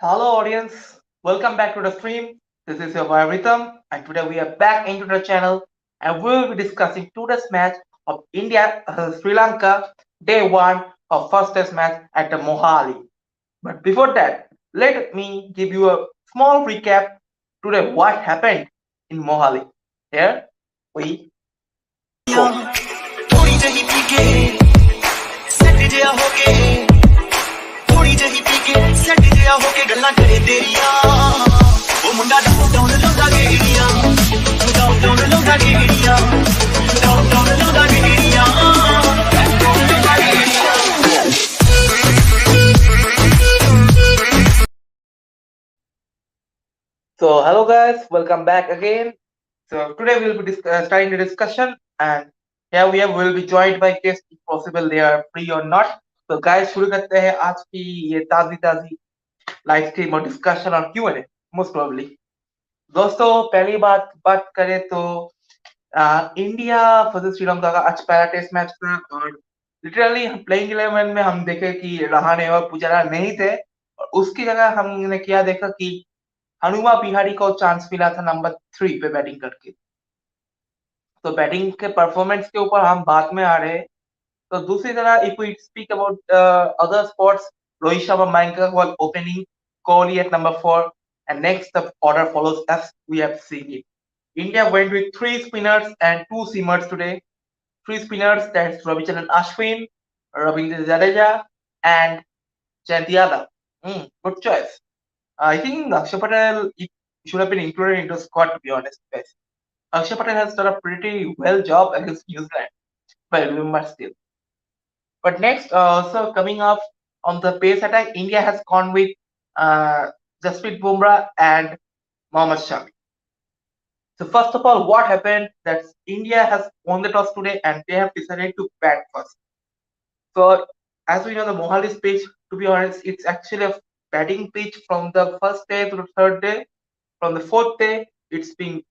Hello, audience. Welcome back to the stream. This is your boy Rhythm, and today we are back into the channel and we'll be discussing today's match of India Sri Lanka day one of first test match at the Mohali. But before that, let me give you a small recap today what happened in Mohali. Here we go. थोड़ी जही P के set जिया हो के थोड़ी जही P के set जिया हो के गल्ला करे तेरिया ओ मुंडा डाउन लौंदा गेड़िया डाउन लौंदा गेड़िया डाउन लौंदा गेड़िया So hello guys, welcome back again. So today we'll be starting the discussion, and here we'll be joined by guests if possible they are free or not. So guys, शुरू करते हैं आज की ये ताजी ताजी लाइव स्ट्रीम और discussion और Q&A मोस्ट प्रोबेबली। दोस्तों पहली बात करें तो इंडिया वर्सेस श्रीलंका का आज पहला टेस्ट मैच था और लिटरली प्लेइंग 11 में हम देखे कि रहाणे और पुजारा नहीं थे और उसकी जगह हमने क्या देखा कि हनुमा बिहारी को चांस मिला था नंबर 3 पे बैटिंग करके। तो बैटिंग के परफॉर्मेंस के ऊपर हम बाद में आ रहे हैं। तो दूसरी तरह if we speak about other sports, Rohit Sharma Mayank was opening, Kohli at number 4, and next the order follows as we have seen it. India went with 3 spinners and 2 seamers today. 3 spinners, that's Ravichandran Ashwin, Ravindra Jadeja, and Jayant Yadav. Good choice. I think Akshay Patel should have been included into the squad, to be honest, guys. Akshay Patel has done a pretty well job against New Zealand. Well, remember still. But next, so coming up on the pace attack, India has gone with Jasprit Bumrah and Mohammad Shami. So first of all, what happened that India has won the toss today and they have decided to bat first. So as we know, the Mohali pitch, to be honest, it's actually a batting pitch from the first day to the third day. From the fourth day, it's been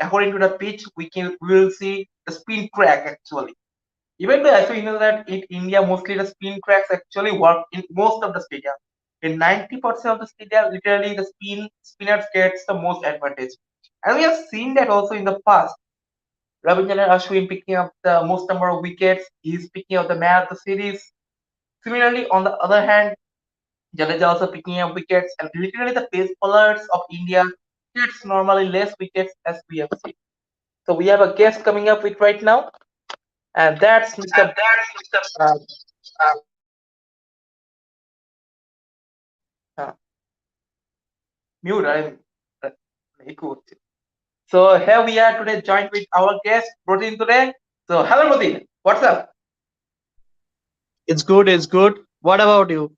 according to the pitch, we will see the spin crack actually. Even though as we know that in India, mostly the spin cracks actually work in most of the stadium. In 90% of the stadium, literally the spinners gets the most advantage. And we have seen that also in the past. Ravichandran Ashwin picking up the most number of wickets. He's picking up the man of the series. Similarly, on the other hand, Jadeja also picking up wickets, and literally the pace bowlers of India gets normally less wickets as we have seen. So we have a guest coming up with right now, and that's Mr. Mute. So here we are today, joined with our guest Rohit today. So hello Rohit, what's up? It's good. It's good. What about you?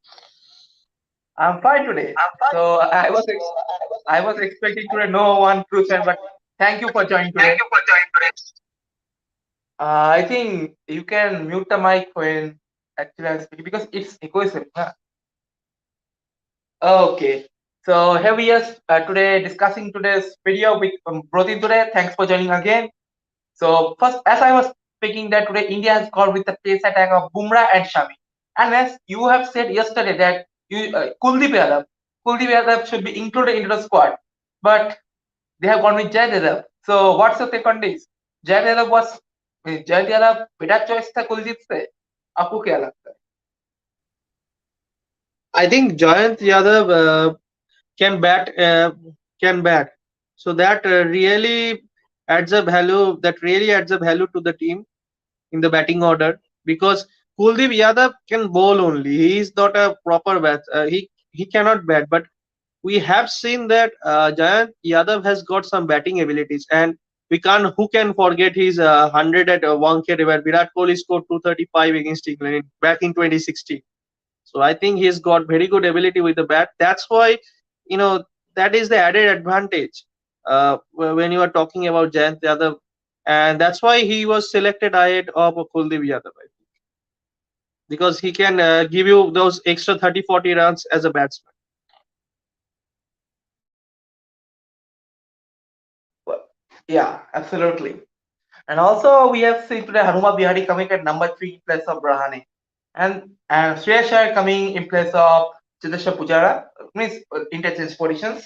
I'm fine today. So I was expecting today no one person, but thank you for joining today. I think you can mute the mic when actually I'm speaking because it's egoistic. Huh? Okay. So here we are today discussing today's video with Rohit today. Thanks for joining again. So first, as I was speaking that today India has gone with the pace attack of Bumrah and Shami. And as you have said yesterday that Kuldeep Yadav should be included into the squad, but they have gone with Jayant Yadav. So what's your take on this? Jayant Yadav better choice था कुलदीप से. आपको क्या लगता है? I think Jayant Yadav can bat. So that really adds a value. That really adds a value to the team in the batting order because Kuldeep Yadav can bowl only. He is not a proper bat. He cannot bat. But we have seen that Jayant Yadav has got some batting abilities, and who can forget his 100 at Wankhede where Virat Kohli scored 235 against England back in 2016. So I think he's got very good ability with the bat. That's why, that is the added advantage when you are talking about Jayant Yadav, and that's why he was selected ahead of Kuldeep Yadav, I think, because he can give you those extra 30-40 runs as a batsman. Well, yeah, absolutely. And also we have seen today Hanuma Bihari coming at number 3 in place of Rahane. And Shreyas Iyer coming in place of Chiteshwar Pujara means interchange positions.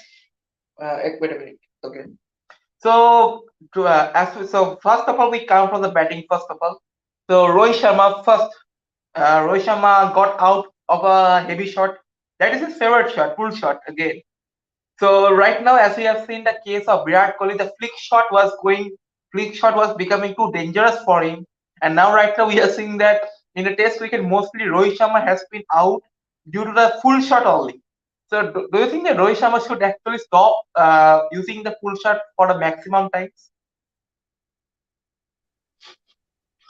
Wait a minute. Okay. So so first of all we come from the batting first of all. So Rohit Sharma first. Rohit Sharma got out of a heavy shot. That is his favorite shot, pull shot again. So right now, as we have seen the case of Virat Kohli, the flick shot was becoming too dangerous for him. And now right now we are seeing that in the Test cricket, mostly Rohit Sharma has been out due to the full shot only. So do you think that Rohit Sharma should actually stop using the full shot for the maximum times?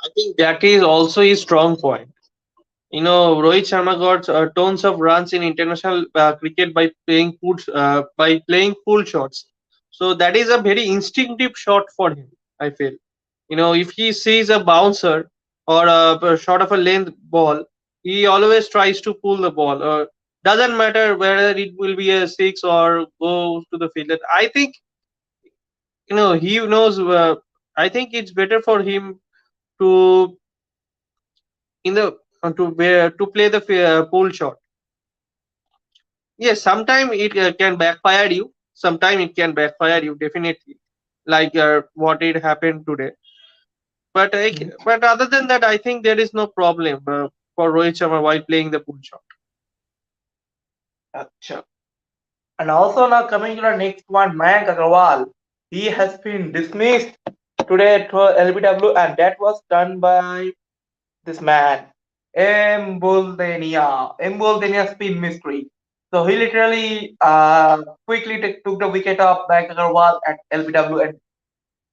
I think that is also his strong point. Rohit Sharma got tons of runs in international cricket by playing full shots. So that is a very instinctive shot for him. I feel. If he sees a bouncer or a shot of a length ball, he always tries to pull the ball. Doesn't matter whether it will be a six or go to the field. I think he knows. I think it's better for him to in the to play the pull shot. Yes, sometimes it can backfire you. Sometimes it can backfire you definitely, like what it happened today. But other than that, I think there is no problem for Rohit Sharma while playing the pull shot. Acha. And also now coming to the next one, Mayank Agarwal. He has been dismissed today to LBW, and that was done by this man, Embuldeniya spin mystery. So he literally quickly took the wicket of Mayank Agarwal at LBW. And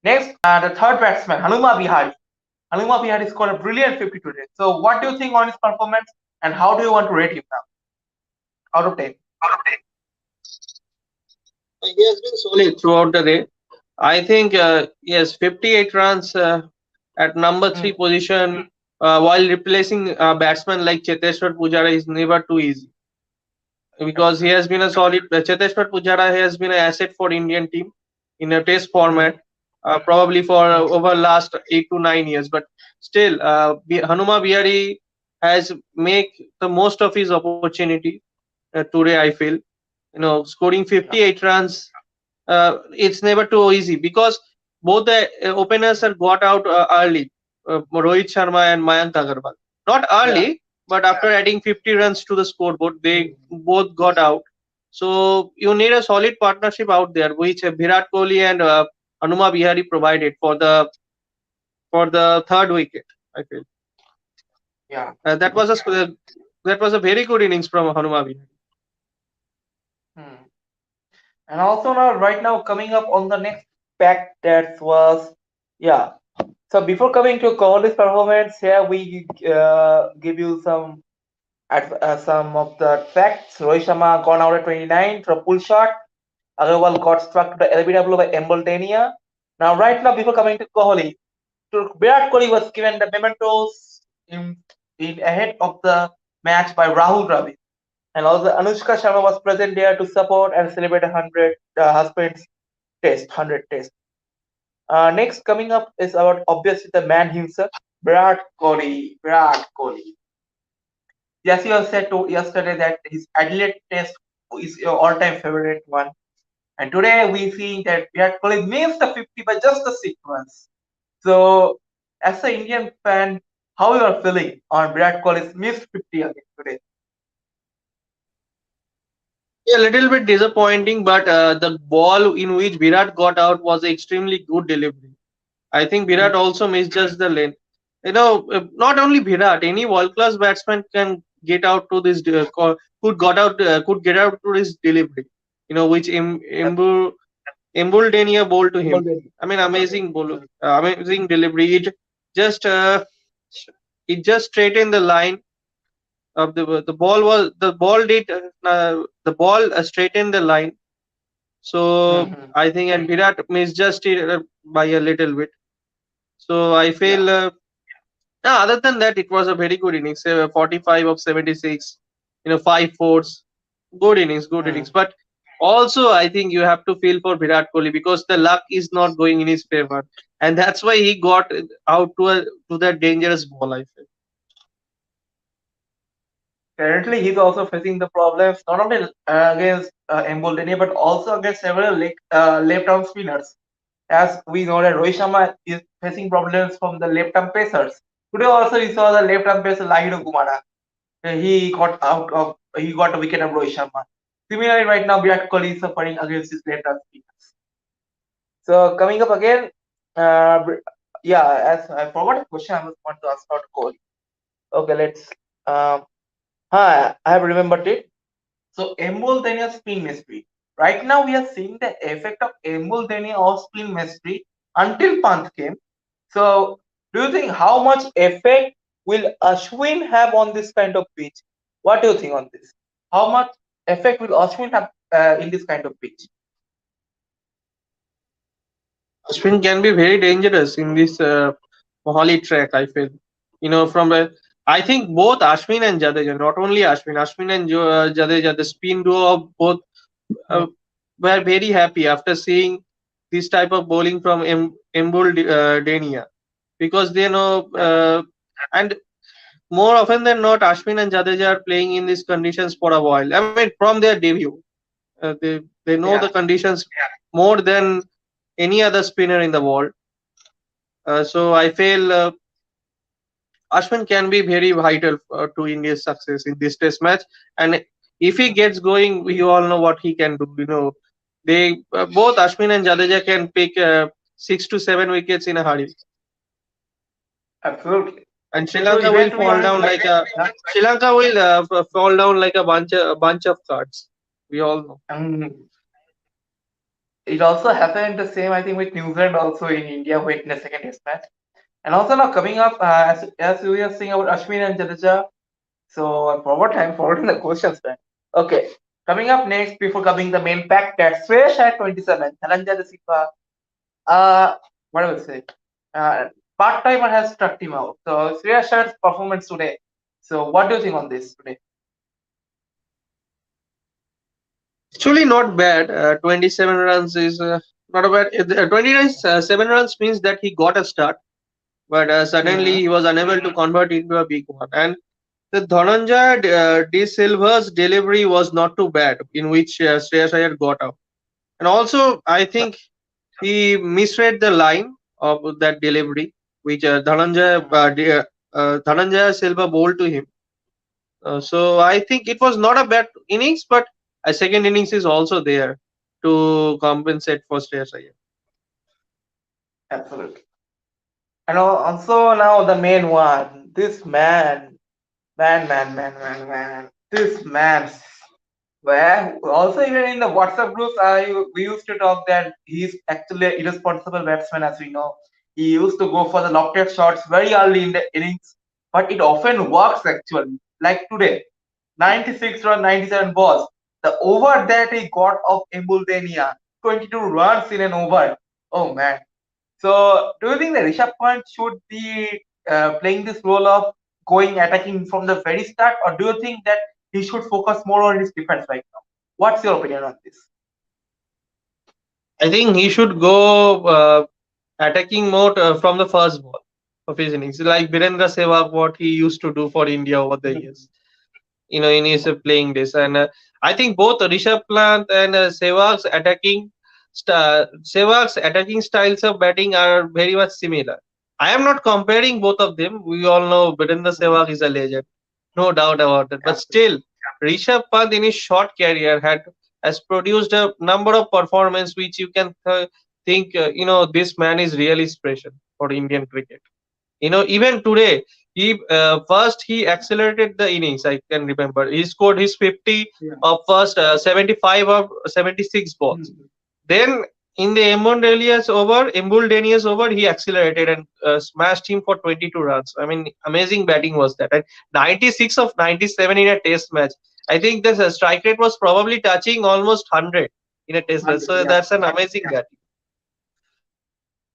next, the third batsman, Hanuma Bihari. Hanuma Bihari scored a brilliant 50 today. So what do you think on his performance, and how do you want to rate him now out of 10? He has been solid throughout the day. I think yes, 58 runs at number Hmm. three position while replacing a batsman like Cheteshwar Pujara is never too easy because he has been a solid. Cheteshwar Pujara has been an asset for Indian team in a Test Hmm. format, probably for Hmm. over last 8 to 9 years. But still, Hanuma Bihari has make the most of his opportunity today. I feel scoring Yeah. 58 runs. It's never too easy because both the openers are got out early. Rohit Sharma and Mayank Agarwal. Not Yeah. early, but after adding 50 runs to the scoreboard, they both got out. So you need a solid partnership out there, which Virat Kohli and Hanuma Bihari provided for the third wicket. I feel Yeah. that was a very good innings from Hanuma Bihari. Hmm. And also now, right now, coming up on the next pack that was, yeah. So before coming to Kohli's performance, here we give you some of the facts. Rohit Sharma gone out at 29 for a pull shot. Agarwal got struck to the LBW by Embuldeniya. Now, right now, before coming to Virat Kohli was given the mementos in ahead of the match by Rahul Dravid. And also Anushka Sharma was present there to support and celebrate a hundred husband's test, 100 test. Next coming up is about obviously the man himself, Virat Kohli. Virat Kohli. Yes, you have said yesterday that his Adelaide test is your all-time favorite one. And today we see that Virat Kohli missed the 50 by just a sequence. So, as an Indian fan, how you are feeling on Virat Kohli's missed 50 again today? Yeah, a little bit disappointing, but the ball in which Virat got out was extremely good delivery. I think Hmm. Virat also missed just the lane. Not only Virat, any world-class batsman can get out to this could get out to this delivery. Which Embuldeniya bowled to him. Embuldeniya. I mean, amazing ball, Hmm. amazing delivery. Just uh, it just straightened the line of the ball did the ball straightened the line. So Hmm. I think and Virat misjudged it by a little bit. So I Yeah. feel. Other than that, it was a very good innings. 45 of 76, five fours. Good innings, good innings. Hmm. But also, I think you have to feel for Virat Kohli because the luck is not going in his favor, and that's why he got out to that dangerous ball. I feel. Currently, he's also facing the problems not only against Embuldeniya but also against several left-arm spinners. As we know that Rohit Sharma is facing problems from the left-arm pacers. Today also we saw the left-arm pacer Lahiru Kumara. He got a wicket of Rohit Sharma. Similarly, right now Virat Kohli is suffering against his left-arm spinners. So coming up again, uh, yeah, as I forgot a question I was want to ask about Kohli. Okay, let's. Um, I have remembered it. So Embuldeniya spin mystery. Right now we are seeing the effect of Embuldeniya or spin mystery until Pant came. So do you think how much effect will Ashwin have on this kind of pitch? What do you think on this? How much effect will Ashwin have in this kind of pitch? Ashwin can be very dangerous in this Mohali track. I feel, from I think both Ashwin and Jadeja, not only Ashwin and Jadeja, the spin duo of both uh, were very happy after seeing this type of bowling from Embuldeniya, because they know, and more often than not, Ashwin and Jadeja are playing in these conditions for a while. I mean, from their debut, they know the Yeah, conditions more than any other spinner in the world. So I feel Ashwin can be very vital to India's success in this Test match. And if he gets going, we all know what he can do. They both Ashwin and Jadeja can pick 6 to 7 wickets in a hurry, absolutely. and Sri So Lanka will even to be fall honest, down like a Sri Lanka will fall down like a bunch of cards. We all know. it also happened the same I think with New Zealand also in India who in the second test match. And also now coming up as we are saying about Ashwin and Jadeja. So I'm forwarding the questions, man. Okay. Coming up next, before coming the main pack, that's Sresh at 27. Thalanja the Sipa. Uh, what I will say? Part timer has struck him out. So Sreyash's performance today. So what do you think on this today? Actually, not bad. 27 runs is not a bad. 27 runs means that he got a start, but suddenly Mm-hmm. he was unable to convert into a big one. And the Dhananjaya De Silva's delivery was not too bad, in which Shreyas Iyer got out. And also, I think he misread the line of that delivery, which Dhananjaya Silva bowled to him. So I think it was not a bad innings, but a second innings is also there to compensate for Shreyas Iyer. Absolutely. And also now the main one. This man. This man. Where also even in the WhatsApp groups, we used to talk that he's actually an irresponsible batsman, as we know. He used to go for the lofted shots very early in the innings, but it often works actually. Like today, 96 run, 97 balls. The over that he got of Embuldeniya, 22 runs in an over. Oh man. So, do you think that Rishabh Pant should be playing this role of going attacking from the very start, or do you think that he should focus more on his defense right now? What's your opinion on this? I think he should go attacking mode from the first ball of his innings, like Birendra Sehwag, what he used to do for India over the years. In his playing days. And I think both Rishabh Pant and Sehwag's attacking styles of batting are very much similar. I am not comparing both of them. We all know Birendra Sehwag is a legend, no doubt about it. But Absolutely. still, Rishabh Pant in his short career has produced a number of performances which you can think this man is really special for Indian cricket. Even today, he accelerated the innings. I can remember he scored his 50 Yeah. of first 75 of 76 balls. Then in the Embuldeniya's over, he accelerated and smashed him for 22 runs. I mean, amazing batting was that. And 96 of 97 in a Test match. I think the strike rate was probably touching almost 100 in a Test match. So Yeah. that's an amazing batting.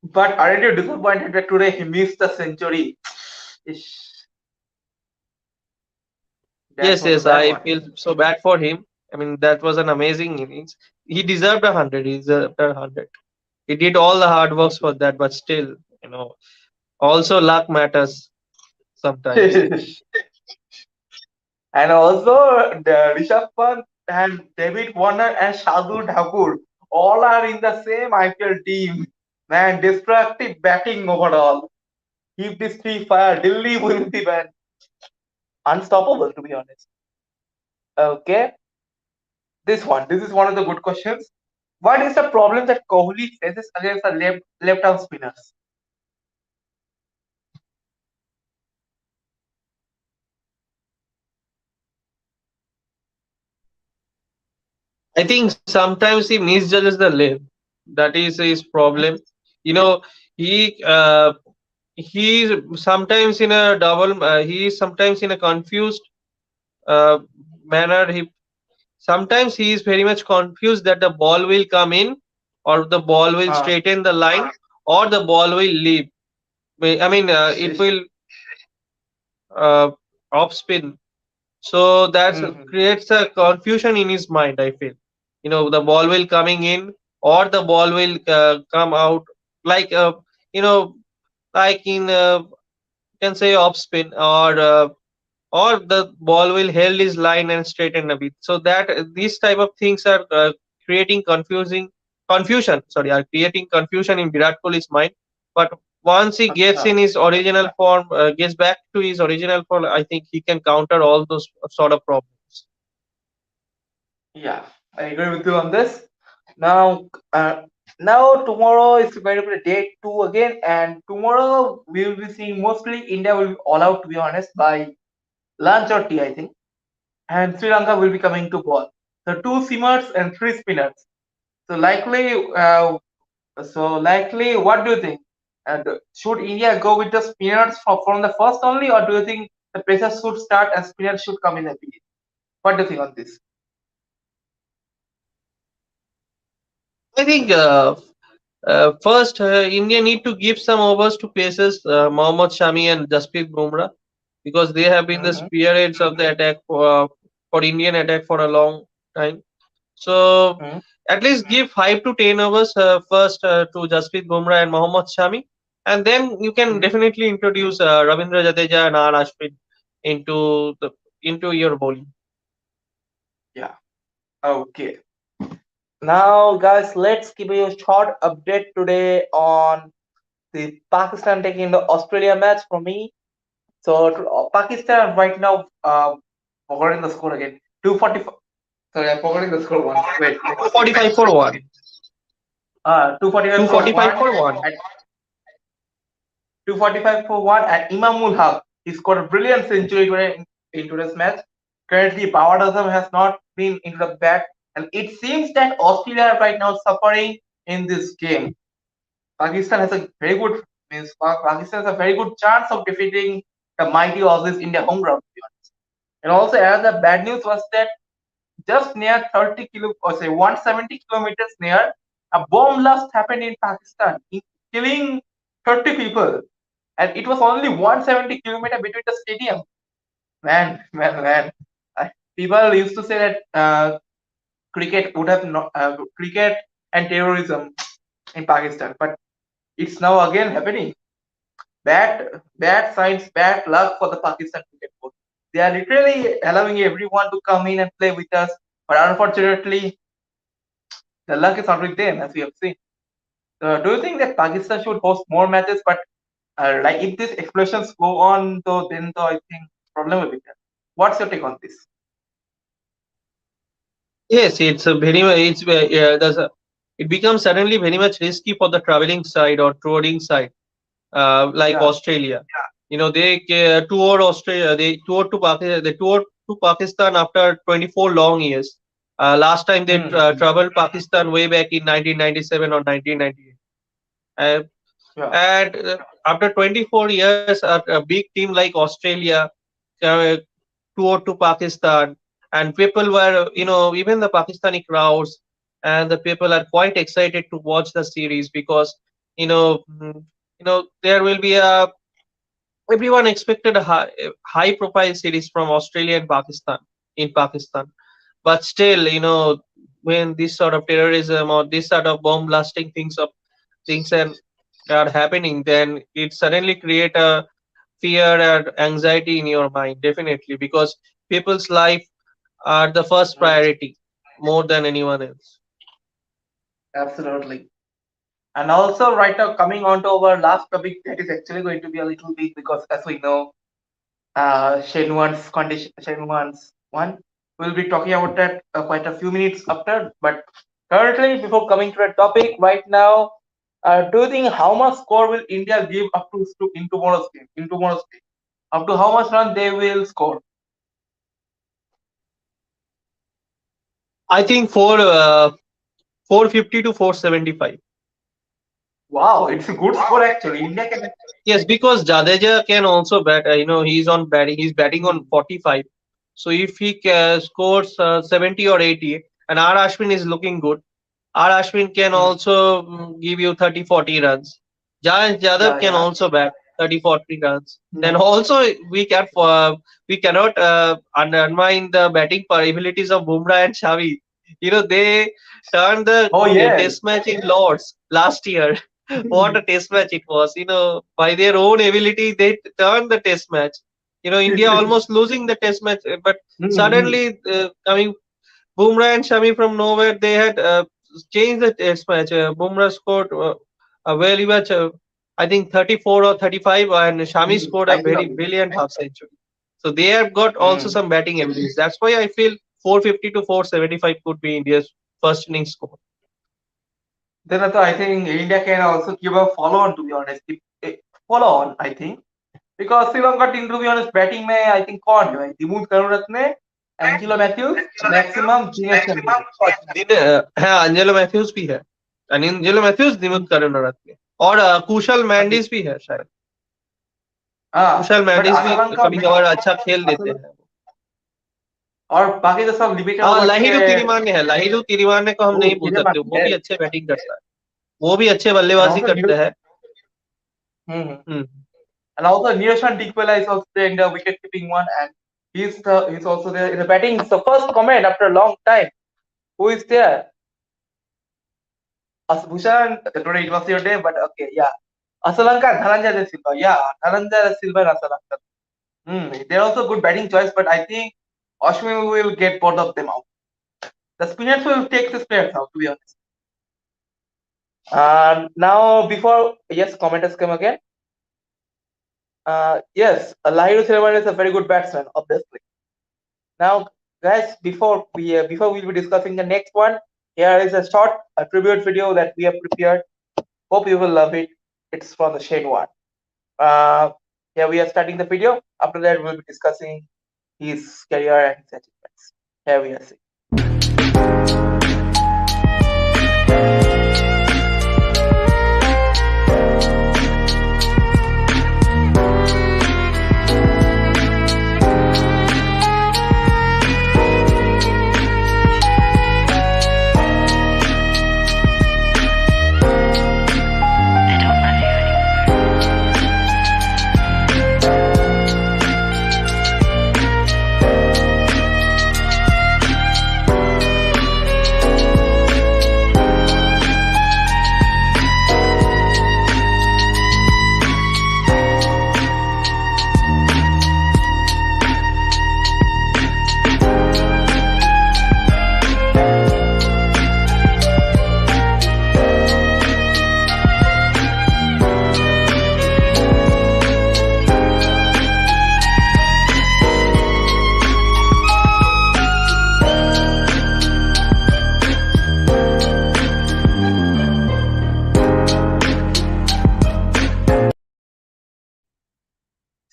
But aren't you disappointed that today he missed the century? Ish, that Yes, was a yes, bad I one. feel so bad for him. I mean, that was an amazing innings. He deserved 100. He deserved 100. He did all the hard works for that, but still, also luck matters sometimes. And also the Rishabh Pant and David Warner and Shardul Thakur all are in the same IPL team. Man, destructive batting overall. Keep this three fire. Delhi will be man, unstoppable to be honest. Okay, this is one of the good questions. What is the problem that Kohli faces against the left arm spinners? I think sometimes he misjudges the lane. That is his problem. You know, he he's sometimes in a double. He is sometimes in a confused uh, manner. Sometimes he is very much confused that the ball will come in, or the ball will Uh, straighten the line, or the ball will leave. I mean, it sh- will uh, off spin. So that Mhm. creates a confusion in his mind. I feel, the ball will coming in, or the ball will come out, like you know, like in you can say off spin, or the ball will held his line and straighten a bit. So that these type of things are creating confusion. Sorry, are creating confusion in Virat Kohli's mind. But once he gets Acha. in his original form, gets back to his original form, I think he can counter all those sort of problems. Yeah, I agree with you on this. Now, now tomorrow is going to be day two again, and tomorrow we will be seeing mostly India will be all out to be honest by lunch or tea, I think, and Sri Lanka will be coming to ball. So two seamers and three spinners. So likely, what do you think? And should India go with the spinners from the first only, or do you think the pressure should start and spinners should come in the beginning? What do you think on this? I think first India need to give some overs to paces Mohammad Shami and Jasprit Bumrah, because they have been the Mm-hmm. spearheads of the attack for Indian attack for a long time. So at least give 5 to 10 overs first to Jasprit Bumrah and Mohammad Shami, and then you can Mm-hmm. definitely introduce Ravindra Jadeja and R Ashwin into the into your bowling. Yeah. Okay. Now, guys, let's give you a short update today on the Pakistan taking the Australia match for me. So, Pakistan right now, forgetting the score again. 245. Sorry, I'm forgetting the score once. Wait, let me check. 245 for one. 245 for 245 one for one. and 245 for one. And Imamul Haq, he scored a brilliant century in today's match. Currently, Bawadazam has not been into the bat, and it seems that Australia are right now suffering in this game. Pakistan has a very good Pakistan has a very good chance of defeating the mighty Aussies in their home ground. To be honest. And also, another bad news was that just near 30 kilo or say 170 kilometers near, a bomb blast happened in Pakistan, killing 30 people, and it was only 170 kilometer between the stadium. Man, man, man. People used to say that cricket would have not cricket and terrorism in Pakistan, but it's now again happening. Bad signs, bad luck for the Pakistan cricket board. They are literally allowing everyone to come in and play with us, but unfortunately, the luck is not with them, as we have seen. Do you think that Pakistan should host more matches? But like if these explosions go on, though I think problem will be there. What's your take on this? Yes, it's a very it's there's a it becomes suddenly very much risky for the traveling side or touring side, like Yeah. Australia. They toured Australia. They toured to Pakistan. They toured to Pakistan after 24 long years. Last time they Mm-hmm. traveled Pakistan way back in 1997 or 1998. Uh, Yeah. and after 24 years, a big team like Australia uh, toured to Pakistan, and people were, even the Pakistani crowds and the people are quite excited to watch the series, because there will be a everyone expected a high profile series from Australia and Pakistan in Pakistan. But still, when this sort of terrorism or this sort of bomb blasting things and are happening, then it suddenly create a fear and anxiety in your mind, definitely, because people's life are the first Mm, priority more than anyone else. absolutely. And also, right now, coming on to our last topic, that is actually going to be a little big because, as we know, Shenwan's condition, Shenwan's one. We'll be talking about that quite a few minutes after. But currently, before coming to the topic, right now, do you think how much score will India give up to in tomorrow's game? In tomorrow's game, up to how much run they will score? I think 450 to 475. Wow, it's a good score actually. India can. Yes, because Jadeja can also bat. He's on batting. He's batting on Hmm, 45. So if he scores 70 or 80, and R Ashwin is looking good, R Ashwin can hmm, also give you 30, 40 runs. Jayesh Jadhav yeah, can yeah. also bat 30, 40 runs. Then Hmm. also we cannot undermine the batting abilities of Bumrah and Shami. They turned the Oh yes. test match in Lords last year. What a test match it was. By their own ability, they turned the test match. India almost losing the test match, but Hmm, suddenly coming Bumrah and Shami from nowhere, they had changed the test match. Bumrah scored very much, I think 34 or 35, and Shami scored a I very know. brilliant half century. So they have got also Hmm. some batting abilities. That's why I feel 450 to 475 could be India's first innings score. Then also, I think India can also give a follow on to be honest. Follow on, I think. Because Srilanka team to be honest, batting में I think कौन है? Dimuth Karunaratne, Angelo Mathews, maximum Dinesh Karthik. हाँ, Angelo Mathews भी है. अंजेलो Mathews Dimuth Karunaratne में. और कुशल Mendes भी है शायद. हाँ, कुशल but मैंडिस भी असलंका कभी कभार अच्छा खेल देते असल हैं. और बाकी तो सब लिमिटेड हाँ, ओवर्स के. लाहिरू तिरिमाने को हम वो नहीं भूल किधर सकते. बाकी वो है? भी अच्छे बैटिंग करता है. वो भी अच्छे And बल्लेबाजी also करता है. hmm. Hmm. And also Niroshan Dikwala is also there in the wicket keeping one, and he's also there in the batting. It's the first comment after a long time. Who is there? Bhushan, today it was your day, but okay, yeah. Asalanka, Dhananjay De Silva. Yeah, Dhananjay De Silva and Asalanka. They're also good batting choice, but I think Ashwin will get both of them out. The spinners will take the players out, to be honest. Now, before, yes, commenters come again. Yes, Lahiru Silva is a very good batsman, obviously. Now, guys, before we'll be discussing the next one, here is a short tribute video that we have prepared. Hope you will love it. It's from the Shane Warne. Yeah, we are starting the video. After that, we'll be discussing his career and his achievements. Here we are seeing.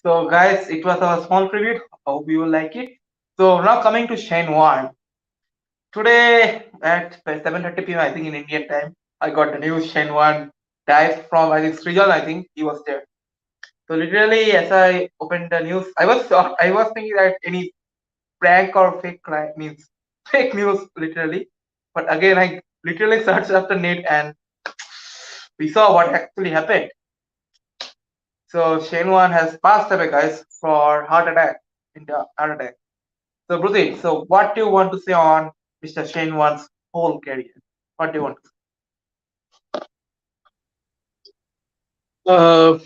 So, guys, it was our small tribute. Hope you will like it. So, now coming to Shane Warne. Today at 7:30 p.m., I think in Indian time, I got the news Shane Warne died from, I think, Srijan, I think he was there. So, literally, as I opened the news, I was thinking that any prank or fake crime means fake news, literally. But again, I literally searched after net and we saw what actually happened. So, Shane Warne has passed away, guys, for heart attack. India heart attack. So, Brutin, so what do you want to say on Mr. Shane Warne's whole career? What do you want to Uh,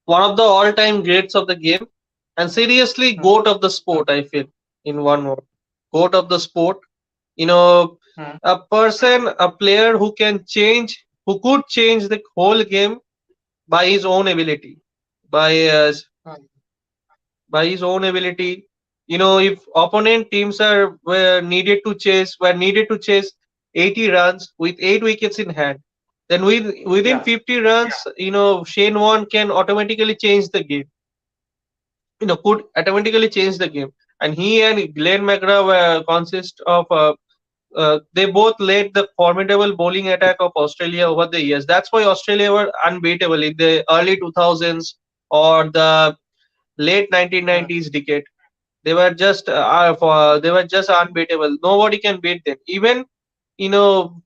One of the all-time greats of the game, and seriously, say? goat of the sport. I feel. in one word. Goat of the sport. You know, Hmm. a person, a player who could change the whole game by his own ability, by uh, Hmm. by his own ability. You know, if opponent teams were needed to chase 80 runs with 8 wickets in hand, then within Yeah. 50 runs, Shane Warne can automatically change the game. Could automatically change the game. And he and Glenn McGrath consist of they both led the formidable bowling attack of Australia over the years. That's why Australia were unbeatable in the early 2000s or the late Hmm. 1990s decade. They were just unbeatable. Nobody can beat them. You know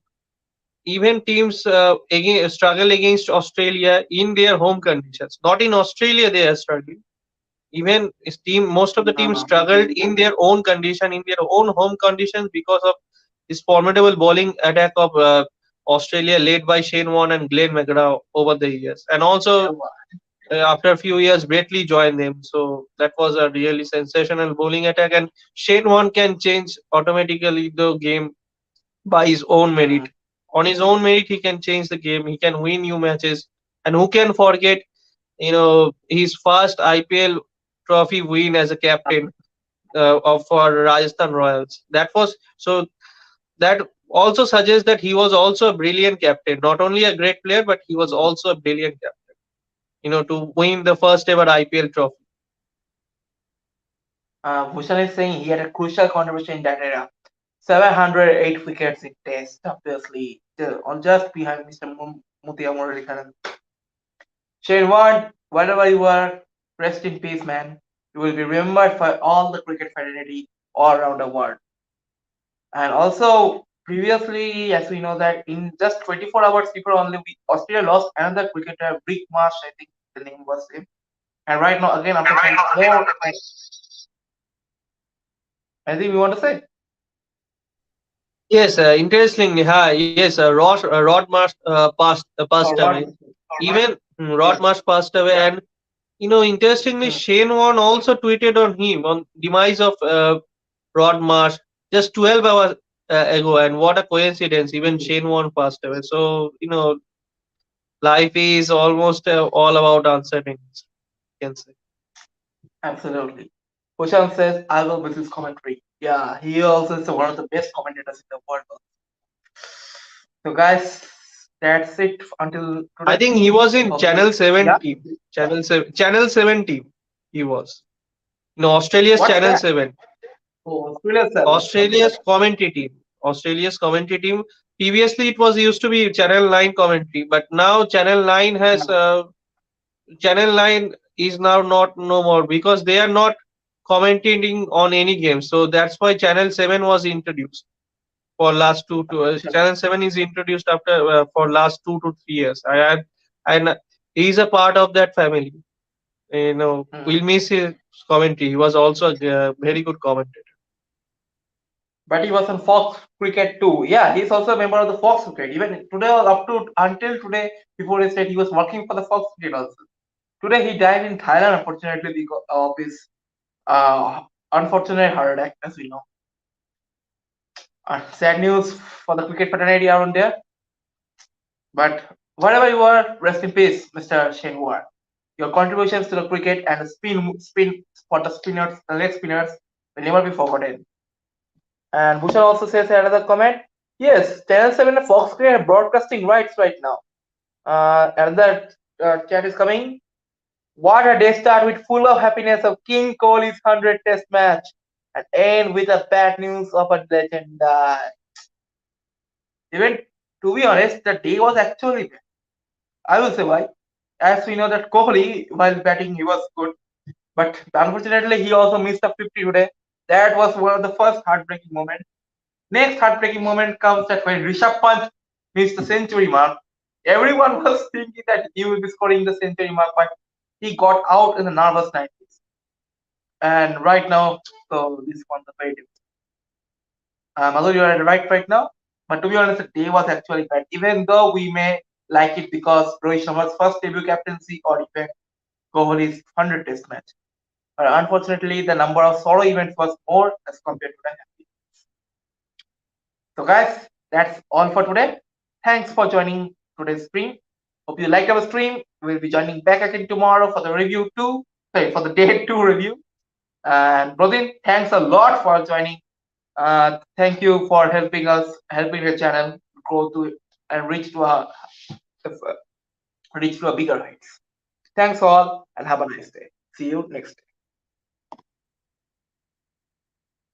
even teams struggle against Australia in their home conditions. Not in Australia they are struggling. Most of the teams Uh, struggled in their own condition, in their own home conditions because of this formidable bowling attack of Australia led by Shane Warne and Glenn McGrath over the years. And also after a few years, Brett Lee joined them. So that was a really sensational bowling attack. And Shane Warne can change automatically the game by his own hmm. merit. On his own merit, he can change the game. He can win new matches. And who can forget, his first IPL trophy win as a captain for Rajasthan Royals. That also suggests that he was also a brilliant captain, not only a great player, but he was also a brilliant captain. To win the first ever IPL trophy. Bhushan is saying he had a crucial contribution in that era. 708 wickets in Test, obviously, on just behind Mr. Mutia Muralidharan. Shane Warne, wherever you are, rest in peace, man. You will be remembered for all the cricket fraternity all around the world. And also, previously, as we know that in just 24 hours, people only Australia lost another cricketer, Rick Marsh, I think the name was him. And right now, again, after 24, I think we want to say, Yes, interestingly, yes, Rod Marsh passed or away. Rod. Even Yeah. Rod Marsh passed away, and interestingly, Hmm. Shane Warne also tweeted on him on demise of Rod Marsh just 12 hours ago, and what a coincidence! Even Hmm. Shane Warne passed away. So life is almost all about uncertainties. You can say. Absolutely. Kushan says, I will miss his commentary. Yeah, he also is one of the best commentators in the world. So, guys, that's it until I today. think he was in Hopefully, Channel Seven yeah. team. Channel 7 team. He was. Australia's What's Channel that? 7. Oh, Australia 7. Australia's commentary team. Australia's commentary team. Previously, it was used to be Channel 9 commentary, but now Channel 9 is now not no more because they are not commentating on any game. So that's why Channel 7 was introduced for last Channel 7 is introduced after for last 2 to 3 years. And he's a part of that family. Hmm. We'll miss his commentary. He was also a very good commentator. But he was on Fox Cricket too. Yeah, he's also a member of the Fox Cricket. Even today, or up to until today, before he said he was working for the Fox Cricket also. Today, he died in Thailand, unfortunately, because of his unfortunate heart attack, as we know. Sad news for the cricket fraternity around there. But wherever you are, rest in peace, Mr. Shane Warne. Your contributions to the cricket and the spin for the spinners, the leg spinners, will never be forgotten. And Bhushan also says another comment. Yes, Channel 7 and Fox Cricket have broadcasting rights right now. Another chat is coming. What a day start with full of happiness of King Kohli's 100th Test match and end with a bad news of a legend. Even to be honest, the day was actually bad. I will say why. As we know that Kohli, while batting, he was good, but unfortunately, he also missed a 50 today. That was one of the first heartbreaking moments. Next heartbreaking moment comes that when Rishabh Pant missed the century mark. Everyone was thinking that he will be scoring the century mark, but he got out in the nervous 90s. And right now, so this one the very Madhu, you are right now. But to be honest, the day was actually bad. Even though we may like it because Rohit Sharma's first debut captaincy or even Kohli's 100th Test match. But unfortunately, the number of solo events was more as compared to the happy. So, guys, that's all for today. Thanks for joining today's stream. Hope you liked our stream. We'll be joining back again tomorrow for the review two. Sorry, for the day two review. And Brodin, thanks a lot for joining. Thank you for helping the channel grow to and reach to a bigger heights. Thanks all, and have a nice day. See you next time.